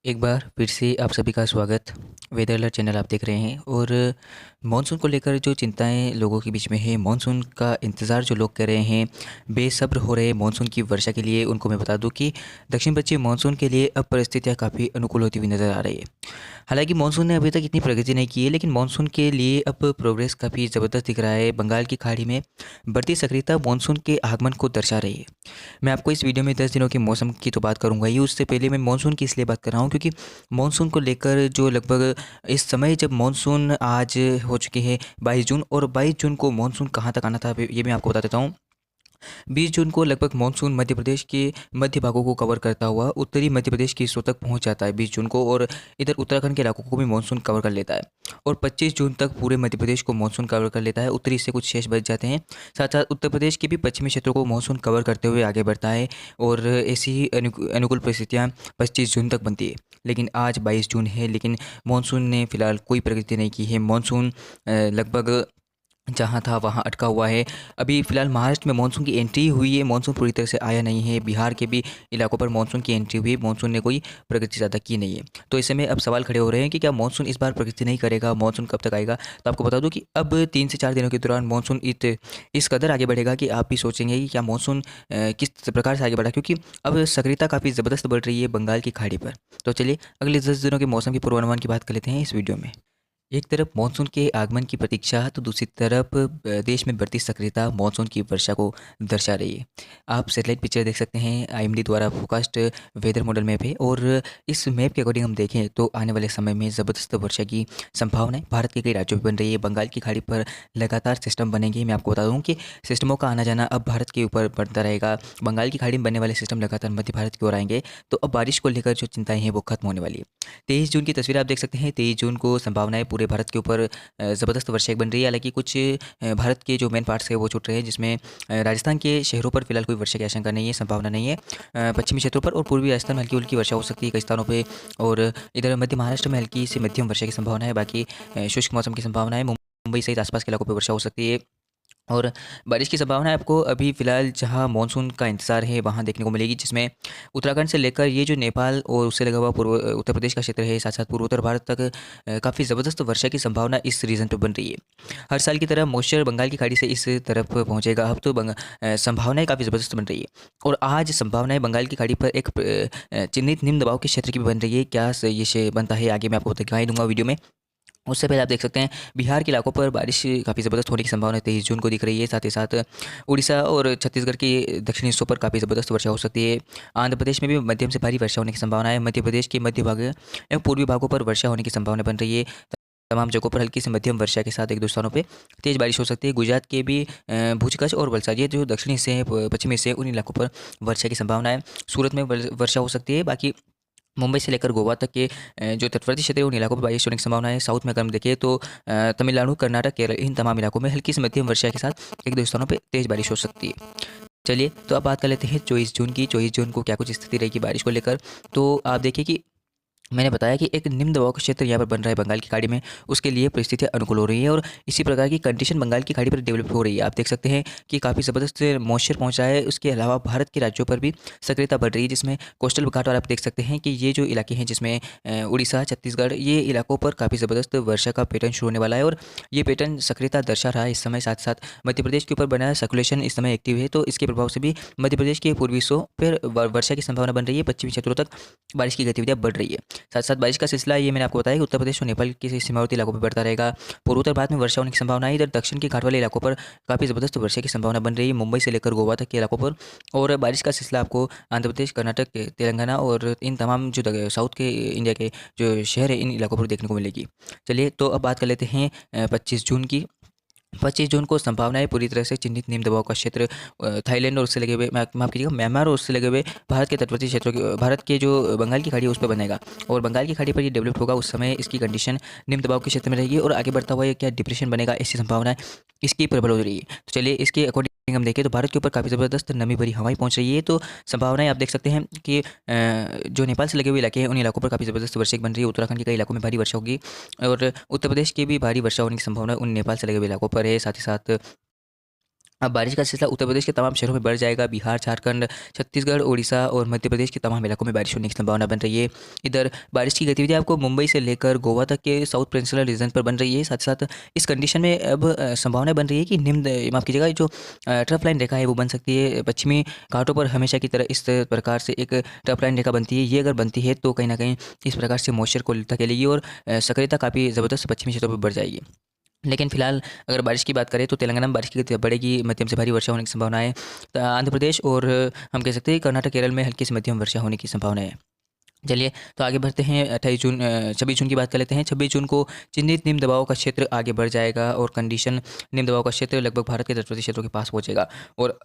एक बार फिर से आप सभी का स्वागत। वेदर अलर्ट चैनल आप देख रहे हैं और मानसून को लेकर जो चिंताएं लोगों के बीच में है, मानसून का इंतज़ार जो लोग कर रहे हैं, बेसब्र हो रहे हैं मानसून की वर्षा के लिए, उनको मैं बता दूं कि दक्षिण पश्चिम मानसून के लिए अब परिस्थितियां काफ़ी अनुकूल होती हुई नज़र आ रही है। हालांकि मानसून ने अभी तक इतनी प्रगति नहीं की है, लेकिन मानसून के लिए अब प्रोग्रेस काफ़ी ज़बरदस्त दिख रहा है। बंगाल की खाड़ी में बढ़ती सक्रियता मानसून के आगमन को दर्शा रही है। मैं आपको इस वीडियो में 10 दिनों के मौसम की तो बात करूंगा ही, उससे पहले मैं मानसून की इसलिए बात कर रहा हूँ क्योंकि मानसून को लेकर जो लगभग इस समय जब मानसून आज हो चुके हैं 22 जून, और 22 जून को मानसून कहाँ तक आना था ये मैं आपको बता देता हूँ। 20 जून को लगभग मानसून मध्य प्रदेश के मध्य भागों को कवर करता हुआ उत्तरी मध्य प्रदेश की हिस्सों तक पहुंच जाता है 20 जून को, और इधर उत्तराखंड के इलाकों को भी मानसून कवर कर लेता है। और 25 जून तक पूरे मध्य प्रदेश को मानसून कवर कर लेता है, उत्तरी से कुछ शेष बच जाते हैं। साथ साथ उत्तर प्रदेश के भी पश्चिमी क्षेत्रों को मानसून कवर करते हुए आगे बढ़ता है, और ऐसी ही अनुकूल परिस्थितियाँ 25 जून तक बनती है। लेकिन आज 22 जून है, लेकिन मानसून ने फिलहाल कोई प्रगति नहीं की है। मानसून लगभग जहाँ था वहाँ अटका हुआ है। अभी फ़िलहाल महाराष्ट्र में मानसून की एंट्री हुई है, मानसून पूरी तरह से आया नहीं है। बिहार के भी इलाकों पर मानसून की एंट्री हुई है, मानसून ने कोई प्रगति ज़्यादा की नहीं है। तो ऐसे में अब सवाल खड़े हो रहे हैं कि क्या मानसून इस बार प्रगति नहीं करेगा, मानसून कब तक आएगा? तो आपको बता दूँ कि अब 3 से 4 दिनों के दौरान मानसून इस कदर आगे बढ़ेगा कि आप भी सोचेंगे कि क्या मानसून किस प्रकार से आगे बढ़ा, क्योंकि अब सक्रियता काफ़ी ज़बरदस्त बढ़ रही है बंगाल की खाड़ी पर। तो चलिए अगले 10 दिनों के मौसम के पूर्वानुमान की बात कर लेते हैं इस वीडियो में। एक तरफ मानसून के आगमन की प्रतीक्षा तो दूसरी तरफ देश में बढ़ती सक्रियता मानसून की वर्षा को दर्शा रही है। आप सैटेलाइट पिक्चर देख सकते हैं, आईएमडी द्वारा फोरकास्ट वेदर मॉडल मैप है, और इस मैप के अकॉर्डिंग हम देखें तो आने वाले समय में ज़बरदस्त वर्षा की संभावना भारत के कई राज्यों में बन रही है। बंगाल की खाड़ी पर लगातार सिस्टम बनेंगे। मैं आपको बता दूँ कि सिस्टमों का आना जाना अब भारत के ऊपर बढ़ता रहेगा। बंगाल की खाड़ी में बनने वाले सिस्टम लगातार मध्य भारत की ओर आएंगे, तो अब बारिश को लेकर जो चिंताएं हैं वो खत्म होने वाली है। 23 जून की तस्वीर आप देख सकते हैं। 23 जून को संभावनाएं पूरे भारत के ऊपर ज़बरदस्त वर्षा बन रही है। हालांकि कुछ भारत के जो मेन पार्ट्स है वो छूट रहे हैं, जिसमें राजस्थान के शहरों पर फिलहाल कोई वर्षा की आशंका नहीं है, संभावना नहीं है। पश्चिमी क्षेत्रों पर और पूर्वी राजस्थान में हल्की हल्की वर्षा हो सकती है कई स्थानों पर, और इधर मध्य महाराष्ट्र में हल्की से मध्यम वर्षा की संभावना है। बाकी शुष्क मौसम की संभावना है। मुंबई सहित आसपास के इलाकों पर वर्षा हो सकती है, और बारिश की संभावना है आपको अभी फ़िलहाल जहां मानसून का इंतज़ार है वहां देखने को मिलेगी, जिसमें उत्तराखंड से लेकर ये जो नेपाल और उससे लगा हुआ पूर्व उत्तर प्रदेश का क्षेत्र है, साथ साथ पूर्वोत्तर भारत तक काफ़ी ज़बरदस्त वर्षा की संभावना इस रीजन पे बन रही है। हर साल की तरह मॉइस्चर बंगाल की खाड़ी से इस तरफ पहुंचेगा। अब तो संभावनाएं काफ़ी ज़बरदस्त बन रही है, और आज संभावनाएं बंगाल की खाड़ी पर एक चिन्हित निम्न दबाव के क्षेत्र की भी बन रही है। क्या ये बनता है आगे मैं आपको दिखाई दूंगा वीडियो में। उससे पहले आप देख सकते हैं बिहार के इलाकों पर बारिश काफ़ी ज़बरदस्त होने की संभावना 23 जून को दिख रही है। साथ ही साथ उड़ीसा और छत्तीसगढ़ के दक्षिणी हिस्सों पर काफ़ी ज़बरदस्त वर्षा हो सकती है। आंध्र प्रदेश में भी मध्यम से भारी वर्षा होने की संभावना है। मध्य प्रदेश के मध्य भाग एवं पूर्वी भागों पर वर्षा होने की संभावना बन रही है। तमाम जगहों पर हल्की से मध्यम वर्षा के साथ एक दो स्थानों पे तेज़ बारिश हो सकती है। गुजरात के भी भुज, कच्छ और वलसाड, ये जो दक्षिणी हिस्से हैं, पश्चिमी हिस्से हैं, उन इलाकों पर वर्षा की संभावना है। सूरत में वर्षा हो सकती है। बाकी मुंबई से लेकर गोवा तक के जो तटवर्ती क्षेत्र है उन इलाकों पर बारिश होने की संभावना है। साउथ में अगर हम देखें तो तमिलनाडु, कर्नाटक, केरल, इन तमाम इलाकों में हल्की से मध्यम वर्षा के साथ एक दो स्थानों पर तेज़ बारिश हो सकती है। चलिए तो अब बात कर लेते हैं 24 जून की। 24 जून को क्या कुछ स्थिति रहेगी बारिश को लेकर। तो आप देखिए कि मैंने बताया कि एक निम्न दबाव का क्षेत्र यहाँ पर बन रहा है बंगाल की खाड़ी में, उसके लिए परिस्थितियाँ अनुकूल हो रही हैं, और इसी प्रकार की कंडीशन बंगाल की खाड़ी पर डेवलप हो रही है। आप देख सकते हैं कि काफ़ी ज़बरदस्त मॉइस्चर पहुँचा है। उसके अलावा भारत के राज्यों पर भी सक्रियता बढ़ रही है, जिसमें कोस्टल घाट और आप देख सकते हैं कि ये जो इलाके हैं, जिसमें उड़ीसा, छत्तीसगढ़, ये इलाकों पर काफ़ी ज़बरदस्त वर्षा का पैटर्न शुरू होने वाला है, और ये पैटर्न सक्रियता दर्शा रहा है इस समय। साथ साथ मध्य प्रदेश के ऊपर बना सर्कुलेशन इस समय एक्टिव है, तो इसके प्रभाव से भी मध्य प्रदेश के पूर्वी हिस्सों पर वर्षा की संभावना बन रही है। पश्चिमी क्षेत्रों तक बारिश की गतिविधियाँ बढ़ रही है। साथ साथ बारिश का सिलसिला ये मैंने आपको बताया कि उत्तर प्रदेश और नेपाल के सीमावर्ती इलाकों पर बढ़ता रहेगा। पूर्वोत्तर भारत में वर्षा होने की संभावना है। इधर दक्षिण के घाट वाले इलाकों पर काफ़ी ज़बरदस्त वर्षा की संभावना बन रही है, मुंबई से लेकर गोवा तक के इलाकों पर। और बारिश का सिलसिला आपको आंध्र प्रदेश, कर्नाटक, तेलंगाना और इन तमाम जो साउथ के इंडिया के जो शहर है, इन इलाकों पर देखने को मिलेगी। चलिए तो अब बात कर लेते हैं 25 जून की। 25 जून को संभावना है पूरी तरह से चिन्हित निम्न दबाव का क्षेत्र थाईलैंड और उससे लगे हुए, माफ कीजिएगा, म्यांमार और उससे लगे हुए भारत के तटवर्ती क्षेत्रों के, भारत के जो बंगाल की खाड़ी है उस पर बनेगा, और बंगाल की खाड़ी पर ये डेवलप होगा। उस समय इसकी कंडीशन निम्न दबाव के क्षेत्र में रहेगी, और आगे बढ़ता हुआ ये क्या डिप्रेशन बनेगा, ऐसी संभावना है इसकी प्रबल हो रही है। तो चलिए इसके अकॉर्डिंग हम देखें तो भारत के ऊपर काफ़ी ज़बरदस्त नमी भरी हवाएं पहुंच रही है। तो संभावनाएं आप देख सकते हैं कि जो नेपाल से लगे हुए इलाके हैं उन इलाकों पर काफ़ी ज़बरदस्त वर्षा बन रही है। उत्तराखंड के कई इलाकों में भारी वर्षा होगी, और उत्तर प्रदेश की भी भारी वर्षा होने की संभावना उन नेपाल से लगे हुए इलाकों पर है। साथ ही साथ अब बारिश का सिलसिला उत्तर प्रदेश के तमाम शहरों में बढ़ जाएगा। बिहार, झारखंड, छत्तीसगढ़, उड़ीसा और मध्य प्रदेश के तमाम इलाकों में बारिश होने की संभावना बन रही है। इधर बारिश की गतिविधि आपको मुंबई से लेकर गोवा तक के साउथ पेनिनसुला रीजन पर बन रही है। साथ ही साथ इस कंडीशन में अब संभावना बन रही है कि निम्न माफ कीजिएगा जो ट्रफ लाइन रेखा है वो बन सकती है पश्चिमी घाटों पर। हमेशा की तरह इस प्रकार से एक ट्रफ लाइन रेखा बनती है। ये अगर बनती है तो कहीं ना कहीं इस प्रकार से मॉइस्चर को धकेलेगी और सक्रियता काफ़ी ज़बरदस्त पश्चिमी क्षेत्रों पर बढ़ जाएगी। लेकिन फिलहाल अगर बारिश की बात करें तो तेलंगाना में बारिश की गति बढ़ेगी। मध्यम से भारी वर्षा होने की संभावना है। तो आंध्र प्रदेश और हम कह सकते हैं कर्नाटक, केरल में हल्की से मध्यम वर्षा होने की संभावना है। चलिए तो आगे बढ़ते हैं। 26 जून की बात कर लेते हैं। 26 जून को चिन्हित निम्न दबाव का क्षेत्र आगे बढ़ जाएगा और कंडीशन निम्न दबाव का क्षेत्र लगभग भारत के तटवर्ती क्षेत्रों के पास पहुंचेगा। और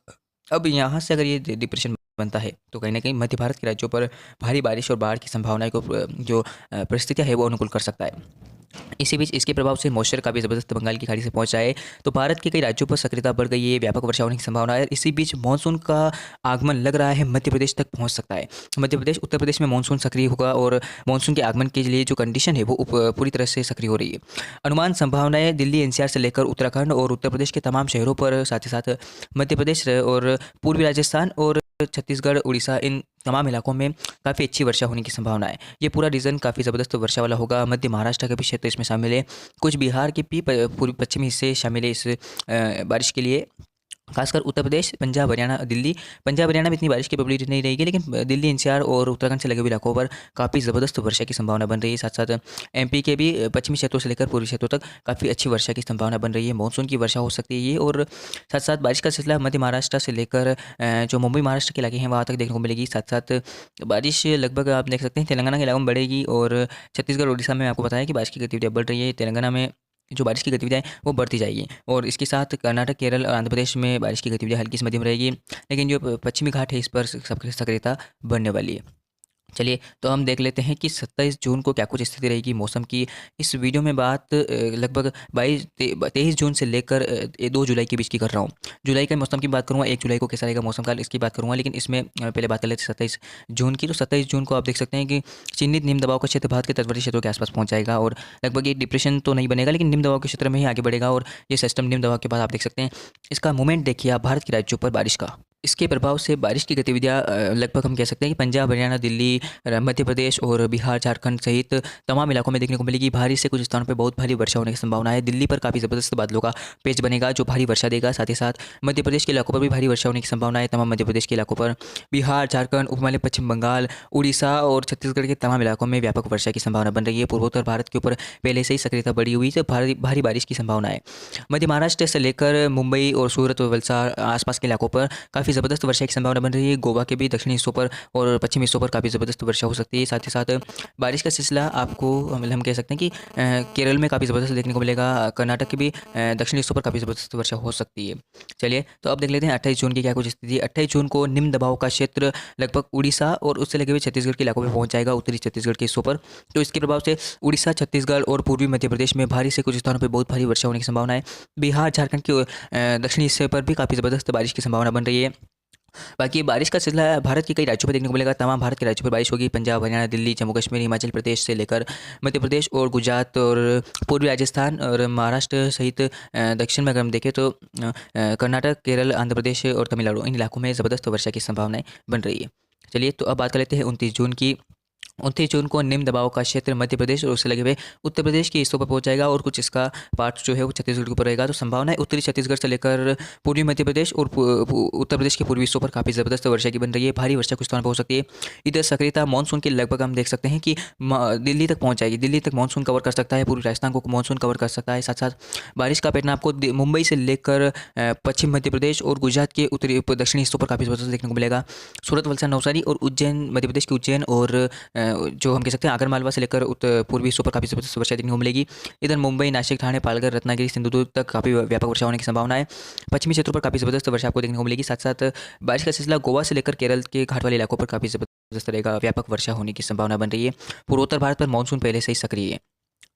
अब यहाँ से अगर ये डिप्रेशन बनता है तो कहीं ना कहीं मध्य भारत के राज्यों पर भारी बारिश और बाढ़ की संभावना को जो परिस्थितियाँ है वो अनुकूल कर सकता है। इसी बीच इसके प्रभाव से मॉइस्चर काफ़ी ज़बरदस्त बंगाल की खाड़ी से पहुंच जाए तो भारत के कई राज्यों पर सक्रियता बढ़ गई है। व्यापक वर्षा होने की संभावना है। इसी बीच मानसून का आगमन लग रहा है मध्य प्रदेश तक पहुंच सकता है। मध्य प्रदेश, उत्तर प्रदेश में मानसून सक्रिय होगा और मानसून के आगमन के लिए जो कंडीशन है वो पूरी तरह से सक्रिय हो रही है। अनुमान संभावनाएं दिल्ली एनसीआर से लेकर उत्तराखंड और उत्तर प्रदेश के तमाम शहरों पर, साथ ही साथ मध्य प्रदेश और पूर्वी राजस्थान और छत्तीसगढ़, उड़ीसा, इन तमाम इलाकों में काफ़ी अच्छी वर्षा होने की संभावना है। ये पूरा रीजन काफ़ी ज़बरदस्त वर्षा वाला होगा। मध्य महाराष्ट्र का भी क्षेत्र इसमें शामिल है। कुछ बिहार के भी पूर्वी पश्चिमी हिस्से शामिल है इस बारिश के लिए। खासकर उत्तर प्रदेश, पंजाब, हरियाणा, दिल्ली। पंजाब हरियाणा में इतनी बारिश की प्रोबेबिलिटी नहीं रहेगी, लेकिन दिल्ली एनसीआर और उत्तराखंड से लगे हुए इलाकों पर काफ़ी ज़बरदस्त वर्षा की संभावना बन रही है। साथ साथ एमपी के भी पश्चिमी क्षेत्रों से लेकर पूर्वी क्षेत्रों तक काफ़ी अच्छी वर्षा की संभावना बन रही है। मानसून की वर्षा हो सकती है ये। और साथ साथ बारिश का सिलसिला मध्य महाराष्ट्र से लेकर जो मुंबई महाराष्ट्र के इलाके हैं वहाँ तक देखने को मिलेगी। साथ साथ बारिश लगभग आप देख सकते हैं तेलंगाना के इलाकों में बढ़ेगी और छत्तीसगढ़, उड़ीसा में आपको बताया कि बारिश की गतिविधियाँ बढ़ रही है। तेलंगाना में जो बारिश की गतिविधियाँ हैं वो बढ़ती जाएगी और इसके साथ कर्नाटक, केरल और आंध्र प्रदेश में बारिश की गतिविधियाँ हल्की से मध्यम रहेगी। लेकिन जो पश्चिमी घाट है इस पर सक्रियता बढ़ने वाली है। चलिए तो हम देख लेते हैं कि 27 जून को क्या कुछ स्थिति रहेगी मौसम की। इस वीडियो में बात लगभग 23 जून से लेकर 2 जुलाई के बीच की कर रहा हूँ। जुलाई का मौसम की बात करूँगा, 1 जुलाई को कैसा रहेगा मौसम काल इसकी बात करूँगा। लेकिन इसमें पहले बात कर लेते हैं 27 जून की। तो 27 जून को आप देख सकते हैं कि चिन्हित निम्न दबाव का क्षेत्र भारत के तटवर्ती क्षेत्रों के आसपास पहुंच जाएगा और लगभग ये डिप्रेशन तो नहीं बनेगा, लेकिन निम्न दबाव के क्षेत्र में ही आगे बढ़ेगा। और ये सिस्टम निम्न दबाव के बाद आप देख सकते हैं इसका मूवमेंट देखिए आप भारत के राज्यों पर बारिश का। इसके प्रभाव से बारिश की गतिविधियाँ लगभग हम कह सकते हैं कि पंजाब, हरियाणा, दिल्ली, मध्य प्रदेश और बिहार, झारखंड सहित तमाम इलाकों में देखने को मिलेगी। भारी से कुछ स्थानों पर बहुत भारी वर्षा होने की संभावना है। दिल्ली पर काफ़ी ज़बरदस्त बादलों का पेच बनेगा जो भारी वर्षा देगा। साथ ही साथ मध्य प्रदेश के इलाकों पर भी भारी वर्षा होने की संभावना है। तमाम मध्य प्रदेश के इलाकों पर, बिहार, झारखंड, उपमध्य पश्चिम बंगाल, उड़ीसा और छत्तीसगढ़ के तमाम इलाकों में व्यापक वर्षा की संभावना बन रही है। पूर्वोत्तर भारत के ऊपर पहले से ही सक्रियता बढ़ी हुई है, भारी बारिश की संभावना है। मध्य महाराष्ट्र से लेकर मुंबई और सूरत और वलसाड़ आसपास के इलाकों पर काफ़ी ज़बरदस्त वर्षा की संभावना बन रही है। गोवा के भी दक्षिणी हिस्सों पर और पश्चिमी हिस्सों पर काफ़ी ज़बरदस्त वर्षा हो सकती है। साथ ही साथ बारिश का सिलसिला आपको हम कह सकते हैं कि केरल में काफ़ी ज़बरदस्त देखने को मिलेगा। कर्नाटक के भी दक्षिणी हिस्सों पर काफ़ी ज़बरदस्त वर्षा हो सकती है। चलिए तो अब देख लेते हैं 28 जून की क्या कुछ स्थिति। 28 जून को निम्न दबाव का क्षेत्र लगभग उड़ीसा और उससे लगे हुए छत्तीसगढ़ के इलाकों में पहुंच जाएगा, उत्तरी छत्तीसगढ़ के हिस्सों पर। तो इसके प्रभाव से उड़ीसा, छत्तीसगढ़ और पूर्वी मध्य प्रदेश में भारी से कुछ स्थानों पर बहुत भारी वर्षा होने की संभावना है। बिहार, झारखंड के दक्षिणी हिस्से पर भी काफ़ी ज़बरदस्त बारिश की संभावना बन रही है। बाकी बारिश का सिलसिला भारत के कई राज्यों में देखने को मिलेगा। तमाम भारत के राज्यों पर बारिश होगी। पंजाब, हरियाणा, दिल्ली, जम्मू कश्मीर, हिमाचल प्रदेश से लेकर मध्य प्रदेश और गुजरात और पूर्वी राजस्थान और महाराष्ट्र सहित दक्षिण में अगर हम देखें तो कर्नाटक, केरल, आंध्र प्रदेश और तमिलनाडु, इन इलाकों में ज़बरदस्त वर्षा की संभावनाएं बन रही है। चलिए तो अब बात कर लेते हैं 29 जून की। 29 जून को निम्न दबाव का क्षेत्र मध्य प्रदेश और उससे लगे हुए उत्तर प्रदेश के हिस्सों पर पहुंच जाएगा और कुछ इसका पार्ट जो है वो छत्तीसगढ़ के ऊपर रहेगा। तो संभावना है उत्तरी छत्तीसगढ़ से लेकर पूर्वी मध्य प्रदेश और उत्तर प्रदेश के पूर्वी हिस्सों पर काफ़ी ज़बरदस्त वर्षा की बन रही है। भारी वर्षा कुछ स्थानों पर हो सकती है। इधर सक्रियता मानसून के लगभग हम देख सकते हैं कि दिल्ली तक पहुँच जाएगी। दिल्ली तक मानसून कवर कर सकता है, पूर्वी राजस्थान को मानसून कवर कर सकता है। साथ साथ बारिश का पैटर्न आपको मुंबई से लेकर पश्चिम मध्य प्रदेश और गुजरात के उत्तरी दक्षिणी हिस्सों पर काफ़ी ज़बरदस्त देखने को मिलेगा। सूरत, वलसाड़, नवसारी और उज्जैन, मध्य प्रदेश के उज्जैन और जो हम कह सकते हैं आगर मालवा से लेकर उत्तर पूर्वी हिस्सों पर काफ़ी ज़बरदस्त वर्षा देखने को मिलेगी। इधर मुंबई, नासिक, ठाणे, पालघर, रत्नागिरी, सिंधुदुर्ग तक काफ़ी व्यापक वर्षा होने की संभावना है। पश्चिमी क्षेत्रों पर काफ़ी ज़बरदस्त वर्षा आपको देखने को मिलेगी। साथ साथ बारिश का सिलसिला गोवा से लेकर केरल के घाट वाले इलाकों पर काफ़ी ज़बरदस्त रहेगा। व्यापक वर्षा होने की संभावना बन रही है। पूर्वोत्तर भारत पर मानसून पहले से ही सक्रिय है।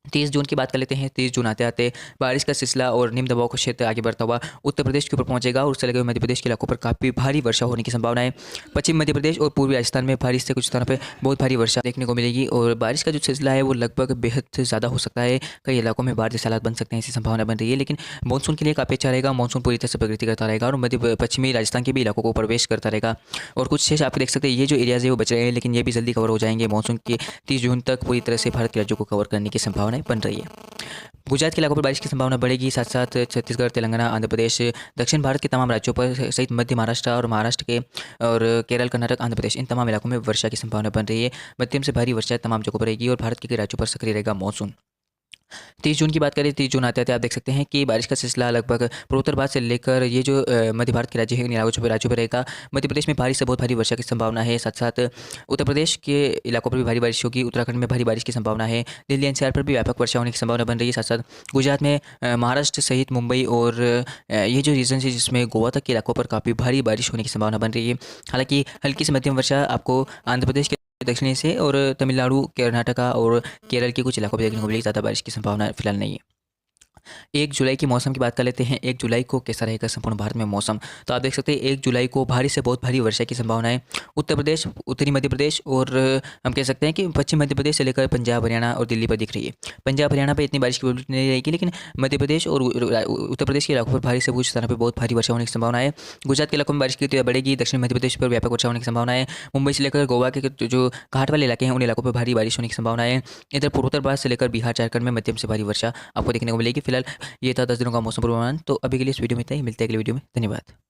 30 जून की बात कर लेते हैं। 30 जून आते-आते बारिश का सिलसिला और निम्न दबाव का क्षेत्र आगे बढ़ता हुआ उत्तर प्रदेश के ऊपर पहुंचेगा और उससे लगे हुए मध्य प्रदेश के इलाकों पर काफ़ी भारी वर्षा होने की संभावना है। पश्चिम मध्य प्रदेश और पूर्वी राजस्थान में भारी से कुछ स्थानों पे बहुत भारी वर्षा देखने को मिलेगी और बारिश का जो सिलसिला है वो लगभग बेहद से ज़्यादा हो सकता है। कई इलाकों में बाढ़ जैसे हालात बन सकते हैं, ऐसी संभावना बन रही है। लेकिन मानसून के लिए काफ़ी अच्छा रहेगा। मानसून पूरी तरह से प्रगति करता रहेगा और मध्य पश्चिमी राजस्थान के भी इलाकों को प्रवेश करता रहेगा। और कुछ शेष आप देख सकते हैं, ये जो एरियाज़ है वो बच रहे हैं, लेकिन ये भी जल्दी कवर हो जाएंगे। मानसून के 30 जून तक पूरी तरह से भारत के राज्यों को कवर करने की संभावनाएं बन रही है। गुजरात के इलाकों पर बारिश की संभावना बढ़ेगी। साथ साथ छत्तीसगढ़, तेलंगाना, आंध्र प्रदेश, दक्षिण भारत के तमाम राज्यों पर सहित मध्य महाराष्ट्र और महाराष्ट्र के और केरल, कर्नाटक, आंध्र प्रदेश, इन तमाम इलाकों में वर्षा की संभावना बन रही है। मध्यम से भारी वर्षा तमाम जगहों पर रहेगी और भारत के कई राज्यों पर सक्रिय रहेगा मानसून। 30 जून की बात करें, 30 जून आते-आते आप देख सकते हैं कि बारिश का सिलसिला लगभग पूर्वोत्तर भारत से लेकर ये जो मध्य भारत के राज्य हैं, इन राज्यों पर रहेगा। मध्य प्रदेश में भारी से बहुत भारी वर्षा की संभावना है। साथ-साथ उत्तर प्रदेश के इलाकों पर भी भारी बारिश होगी। उत्तराखंड में भारी बारिश की संभावना है। दिल्ली एनसीआर पर भी व्यापक वर्षा होने की संभावना बन रही है। साथ-साथ गुजरात में महाराष्ट्र सहित मुंबई और ये जो रीजन है जिसमें गोवा तक के इलाकों पर काफ़ी भारी बारिश होने की संभावना बन रही है। हालाँकि हल्की से मध्यम वर्षा आपको आंध्र प्रदेश के दक्षिणी से और तमिलनाडु, कर्नाटका और केरल के कुछ इलाकों में देखने को मिलेगी। ज़्यादा बारिश की संभावना फिलहाल नहीं है। 1 जुलाई की मौसम की बात कर लेते हैं। 1 जुलाई को कैसा रहेगा संपूर्ण भारत में मौसम? तो आप देख सकते हैं 1 जुलाई को भारी से बहुत भारी वर्षा की संभावना है। उत्तर प्रदेश, उत्तरी मध्य प्रदेश और हम कह सकते हैं कि पश्चिम मध्य प्रदेश से लेकर पंजाब, हरियाणा और दिल्ली पर दिख रही है। पंजाब, हरियाणा पे इतनी बारिश की प्रोबेबिलिटी नहीं रहेगी, लेकिन मध्य प्रदेश और उत्तर प्रदेश के इलाकों पर भारी से कुछ स्थानों पर बहुत भारी वर्षा होने की संभावना है। गुजरात के इलाकों में बारिश की तीव्रता बढ़ेगी। दक्षिण मध्य प्रदेश पर व्यापक वर्षा होने की संभावना है। मुंबई से लेकर गोवा के जो घाट वाले इलाके हैं उन इलाकों पर भारी बारिश होने की संभावना है। इधर पूर्वोत्तर भारत से लेकर बिहार, झारखंड में मध्यम से भारी वर्षा आपको देखने को मिलेगी। फिलहाल ये था 10 दिनों का मौसम पूर्वानुमान। तो अभी के लिए इस वीडियो में इतना ही। मिलते हैं अगले वीडियो में। धन्यवाद।